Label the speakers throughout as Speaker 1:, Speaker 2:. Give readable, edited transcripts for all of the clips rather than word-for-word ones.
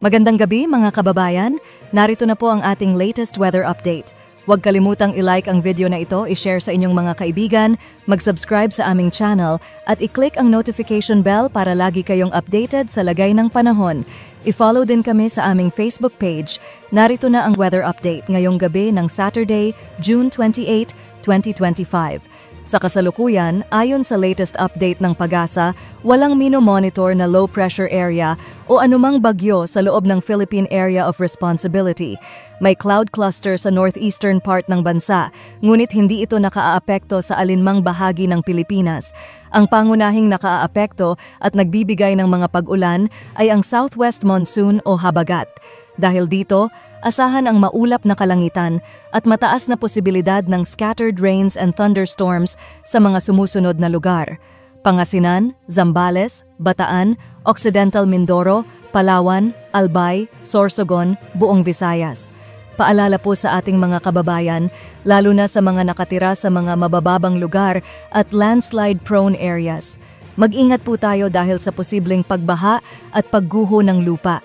Speaker 1: Magandang gabi mga kababayan, narito na po ang ating latest weather update. Huwag kalimutang i-like ang video na ito, i-share sa inyong mga kaibigan, mag-subscribe sa aming channel at i-click ang notification bell para lagi kayong updated sa lagay ng panahon. I-follow din kami sa aming Facebook page. Narito na ang weather update ngayong gabi ng Saturday, June 28, 2025. Sa kasalukuyan, ayon sa latest update ng PAGASA, walang mino-monitor na low pressure area o anumang bagyo sa loob ng Philippine Area of Responsibility. May cloud cluster sa northeastern part ng bansa, ngunit hindi ito nakaaapekto sa alinmang bahagi ng Pilipinas. Ang pangunahing nakaaapekto at nagbibigay ng mga pag-ulan ay ang southwest monsoon o habagat. Dahil dito, asahan ang maulap na kalangitan at mataas na posibilidad ng scattered rains and thunderstorms sa mga sumusunod na lugar: Pangasinan, Zambales, Bataan, Occidental Mindoro, Palawan, Albay, Sorsogon, buong Visayas. Paalala po sa ating mga kababayan, lalo na sa mga nakatira sa mga mabababang lugar at landslide-prone areas. Mag-ingat po tayo dahil sa posibleng pagbaha at pagguho ng lupa.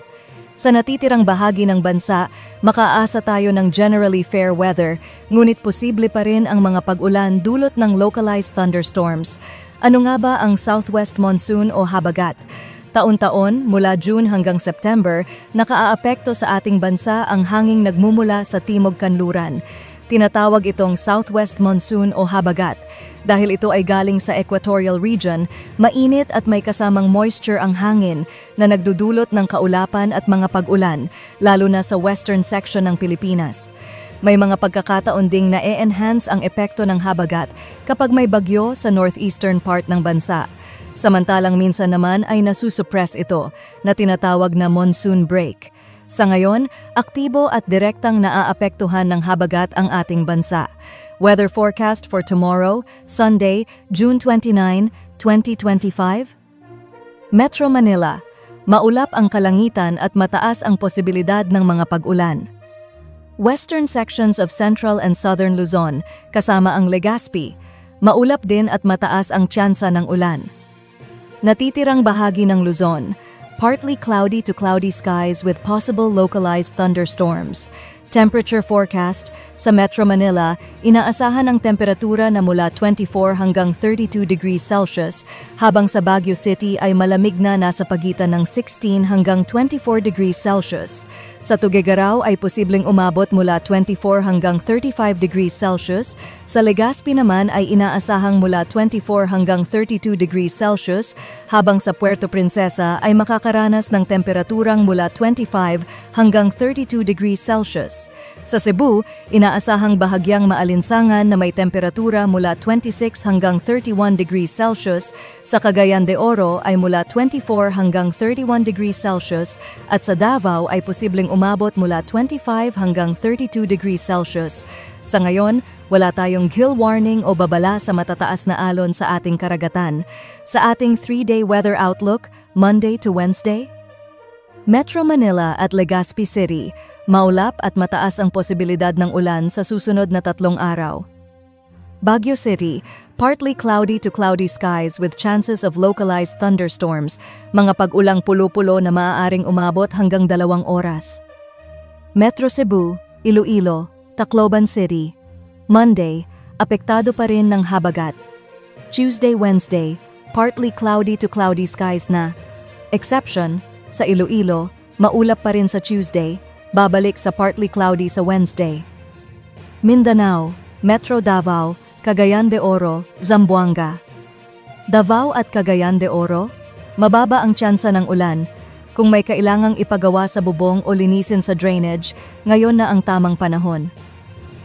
Speaker 1: Sa natitirang bahagi ng bansa, makaasa tayo ng generally fair weather, ngunit posible pa rin ang mga pag-ulan dulot ng localized thunderstorms. Ano nga ba ang southwest monsoon o habagat? Taon-taon, mula June hanggang September, nakaaapekto sa ating bansa ang hanging nagmumula sa Timog Kanluran. Tinatawag itong southwest monsoon o habagat. Dahil ito ay galing sa equatorial region, mainit at may kasamang moisture ang hangin na nagdudulot ng kaulapan at mga pag-ulan, lalo na sa western section ng Pilipinas. May mga pagkakataon ding na-enhance ang epekto ng habagat kapag may bagyo sa northeastern part ng bansa. Samantalang minsan naman ay nasusuppress ito na tinatawag na monsoon break. Sa ngayon, aktibo at direktang naaapektuhan ng habagat ang ating bansa. Weather forecast for tomorrow, Sunday, June 29, 2025. Metro Manila, maulap ang kalangitan at mataas ang posibilidad ng mga pag-ulan. Western sections of Central and Southern Luzon, kasama ang Legazpi, maulap din at mataas ang tsansa ng ulan. Natitirang bahagi ng Luzon, partly cloudy to cloudy skies with possible localized thunderstorms. Temperature forecast, sa Metro Manila, inaasahan ang temperatura na mula 24 hanggang 32 degrees Celsius, habang sa Baguio City ay malamig na nasa pagitan ng 16 hanggang 24 degrees Celsius. Sa Tuguegarao ay posibleng umabot mula 24 hanggang 35 degrees Celsius. Sa Legazpi naman ay inaasahang mula 24 hanggang 32 degrees Celsius, habang sa Puerto Princesa ay makakaranas ng temperaturang mula 25 hanggang 32 degrees Celsius. Sa Cebu, inaasahang bahagyang maalinsangan na may temperatura mula 26 hanggang 31 degrees Celsius. Sa Cagayan de Oro ay mula 24 hanggang 31 degrees Celsius at sa Davao ay posibleng umabot mula 25 hanggang 32 degrees Celsius. Sa ngayon, wala tayong gill warning o babala sa matataas na alon sa ating karagatan. Sa ating 3-day weather outlook, Monday to Wednesday, Metro Manila at Legazpi City, maulap at mataas ang posibilidad ng ulan sa susunod na 3 araw. Baguio City, partly cloudy to cloudy skies with chances of localized thunderstorms, mga pag-ulang pulo-pulo na maaaring umabot hanggang 2 oras. Metro Cebu, Iloilo, Tacloban City, Monday, apektado pa rin ng habagat. Tuesday, Wednesday, partly cloudy to cloudy skies na. Exception, sa Iloilo, maulap pa rin sa Tuesday, babalik sa partly cloudy sa Wednesday. Mindanao, Metro Davao, Cagayan de Oro, Zamboanga. Davao at Cagayan de Oro, mababa ang tsansa ng ulan. Kung may kailangang ipagawa sa bubong o linisin sa drainage, ngayon na ang tamang panahon.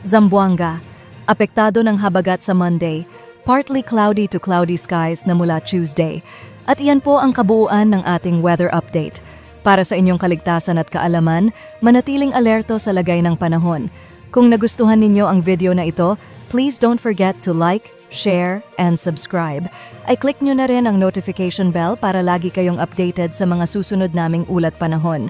Speaker 1: Zamboanga, apektado ng habagat sa Monday, partly cloudy to cloudy skies na mula Tuesday. At iyan po ang kabuuan ng ating weather update. Para sa inyong kaligtasan at kaalaman, manatiling alerto sa lagay ng panahon. Kung nagustuhan ninyo ang video na ito, please don't forget to like, share, and subscribe. Ay click nyo na rin ang notification bell para lagi kayong updated sa mga susunod naming ulat panahon.